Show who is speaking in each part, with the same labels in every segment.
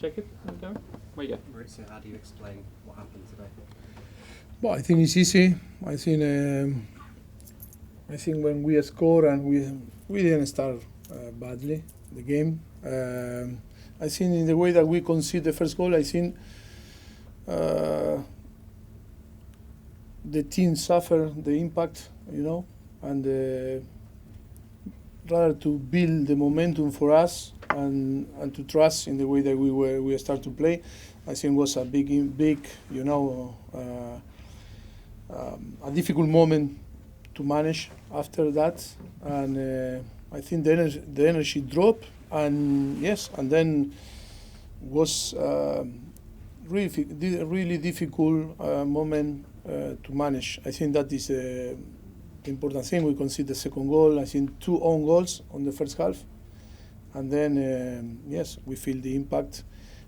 Speaker 1: Jacob, Gary? Where you go?
Speaker 2: Mauricio, how do you explain what happened today?
Speaker 3: Well, I think it's easy. I think when we score and we didn't start badly the game. I think in the way that we concede the first goal, I think the team suffered the impact, and rather to build the momentum for us and to trust in the way that we start to play. I think was a big, a difficult moment to manage after that, and I think the energy dropped, and then was really difficult moment to manage. I think that is the important thing. We conceded the second goal. I think 2 own goals on the first half, and then we feel the impact.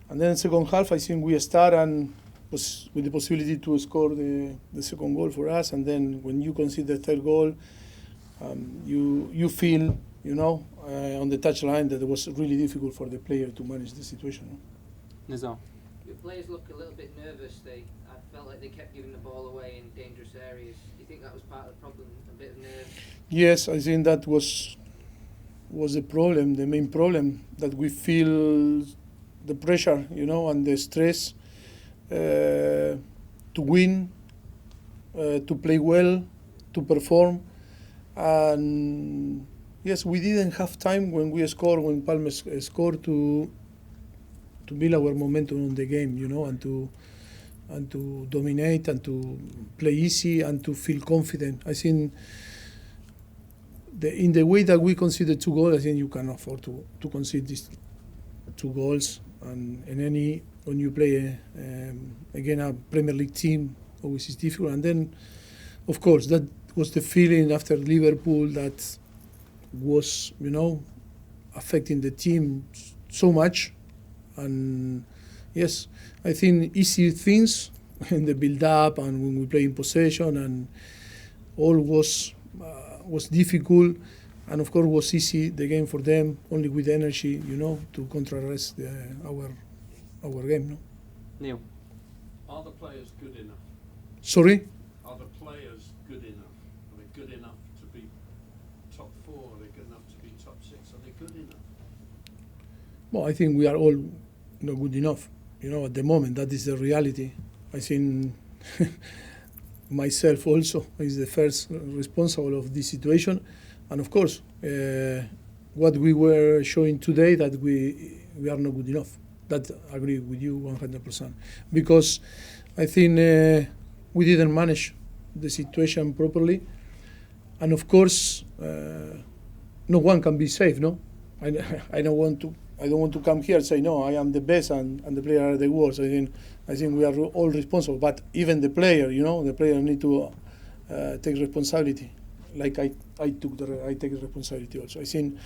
Speaker 3: And then second half, I think we start and was with the possibility to score the second goal for us. And then when you concede the third goal, you feel, on the touchline that it was really difficult for the player to manage the situation.
Speaker 1: Nizar?
Speaker 4: Your players look a little bit nervous. I felt like they kept giving the ball away in dangerous areas. Do you think that was part of the problem, a bit of nerves?
Speaker 3: Yes, I think that was the problem, the main problem, that we feel the pressure, and the stress to win, to play well, to perform. And yes, we didn't have time when Palme scored to build our momentum on the game, and to dominate and to play easy and to feel confident. I think in the way that we conceded 2 goals, I think you can afford to concede these 2 goals. And when you play again a Premier League team, always is difficult. And then, of course, that was the feeling after Liverpool that was, affecting the team so much. And yes, I think easy things in the build-up and when we play in possession and all was difficult, and of course was easy the game for them only with energy, to contrast our game. No?
Speaker 1: Neil?
Speaker 5: Are the players good enough?
Speaker 3: Sorry?
Speaker 5: Are the players good enough? Are they good enough to be top 4? Are they good enough to be top 6? Are they good enough?
Speaker 3: Well, I think we are all not good enough. At the moment, that is the reality. I think myself also is the first responsible of this situation. And of course, what we were showing today, that we are not good enough. That I agree with you 100%. Because I think we didn't manage the situation properly. And of course, no one can be safe, no? I don't want to come here and say, no, I am the best and the player are the worst. I think we are all responsible. But even the player, the player need to take responsibility. Like I take responsibility also. I think,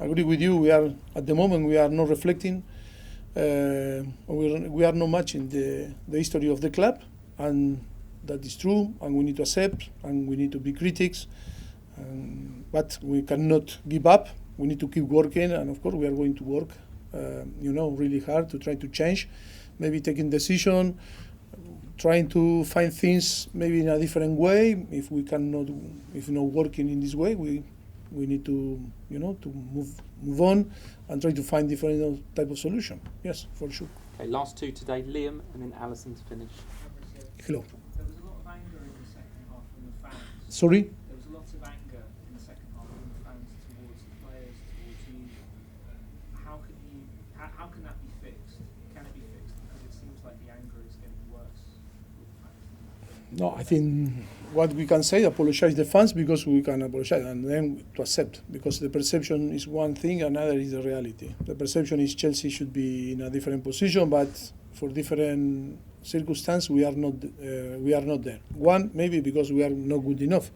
Speaker 3: I agree with you. At the moment we are not reflecting. We are not matching the history of the club, and that is true. And we need to accept, and we need to be critics. But we cannot give up. We need to keep working, and of course we are going to work, really hard to try to change, maybe taking decision, trying to find things maybe in a different way. If not working in this way, we need to, to move on and try to find different type of solution. Yes, for sure.
Speaker 1: Okay, last 2 today, Liam and then Alison to finish.
Speaker 3: Hello.
Speaker 6: There was a lot of anger in the second half from the fans.
Speaker 3: Sorry?
Speaker 6: There was a lot of anger in the second half from the fans towards the players, towards you. How can that be fixed? Can it be fixed? Because it seems like the anger is getting worse with the fans.
Speaker 3: No, I think what we can say, apologize the fans, because we can apologize, and then to accept, because the perception is one thing, another is the reality. The perception is Chelsea should be in a different position, but for different circumstances we are not there. One, maybe because we are not good enough,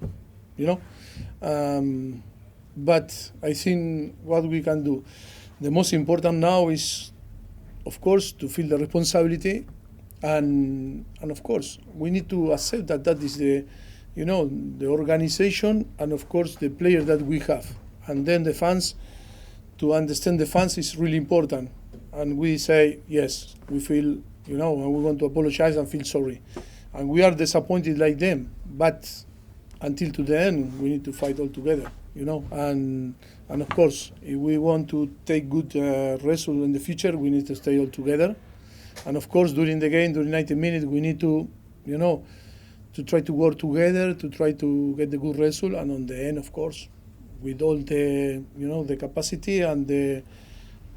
Speaker 3: but I think what we can do, the most important now is, of course, to feel the responsibility. And of course, we need to accept that is the organization and of course the player that we have. And then the fans, to understand the fans is really important. and we say yes, we feel, you know, and we want to apologize and feel sorry, and we are disappointed like them. But until to the end, we need to fight all together, you know. And of course, if we want to take good result in the future, we need to stay all together. And of course, during the game, during 90 minutes, we need to, you know, to try to work together, to try to get the good result. And on the end, of course, with all the, you know, the capacity and the,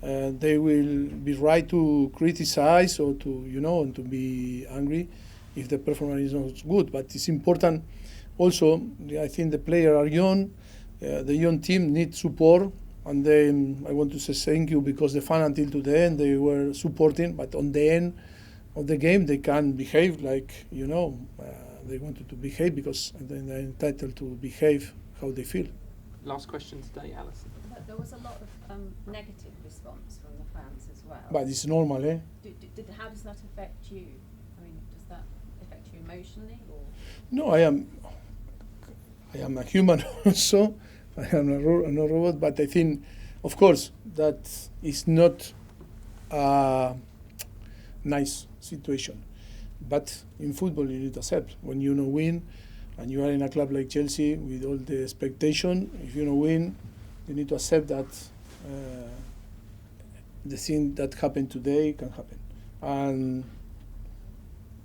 Speaker 3: they will be right to criticize or to, you know, and to be angry if the performance is not good. But it's important also, I think the players are young, the young team needs support, and then I want to say thank you because the fan until to the end they were supporting, but on the end of the game they can behave like, you know, they wanted to behave because they're entitled to behave how they feel.
Speaker 1: Last question today, Alison.
Speaker 7: There was a lot of negative response from the fans as well.
Speaker 3: But it's normal, eh?
Speaker 7: How does that affect you? I mean, does that affect you emotionally, or?
Speaker 3: No, I am a human also. I am no robot, but I think, of course, that is not a nice situation. But in football, you need to accept. When you don't win, and you are in a club like Chelsea with all the expectation, if you don't win, you need to accept that the thing that happened today can happen. And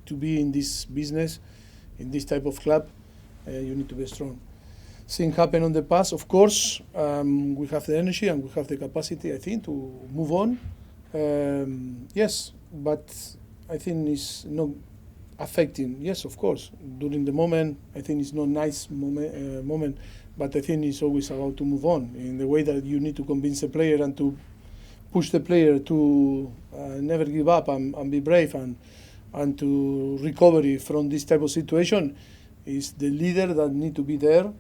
Speaker 3: to be in this business, in this type of club, you need to be strong. Things happen on the past, of course. We have the energy and we have the capacity, I think, to move on. Yes, but I think it's not affecting. Yes, of course. During the moment, I think it's not nice moment, but I think it's always about to move on in the way that you need to convince the player and to push the player to never give up and be brave and to recover from this type of situation. Is the leader that need to be there.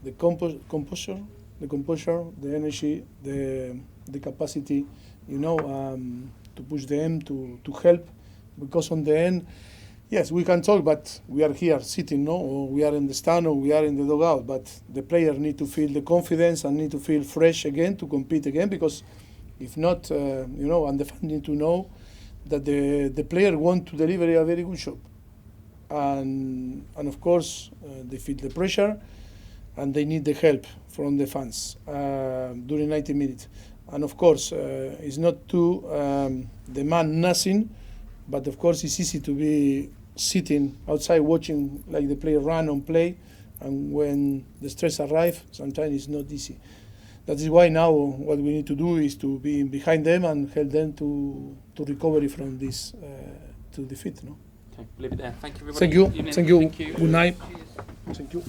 Speaker 3: The composure, the energy, the capacity, you know, to push them, to help, because on the end, yes, we can talk, but we are here sitting, no, or we are in the stand, or we are in the dugout, but the player need to feel the confidence and need to feel fresh again to compete again, because if not, you know, and the fan need to know that the player want to deliver a very good job, and of course, they feel the pressure, and they need the help from the fans during 90 minutes. And of course, it's not to demand nothing, but of course it's easy to be sitting outside watching like the player run and play, and when the stress arrives, sometimes it's not easy. That is why now what we need to do is to be behind them and help them to recover from this to defeat. No?
Speaker 1: Okay, leave it there. Thank you, everybody.
Speaker 3: Thank you.
Speaker 1: Evening.
Speaker 3: Thank you.
Speaker 1: Thank you.
Speaker 3: Good night.
Speaker 4: Cheers.
Speaker 3: Thank you.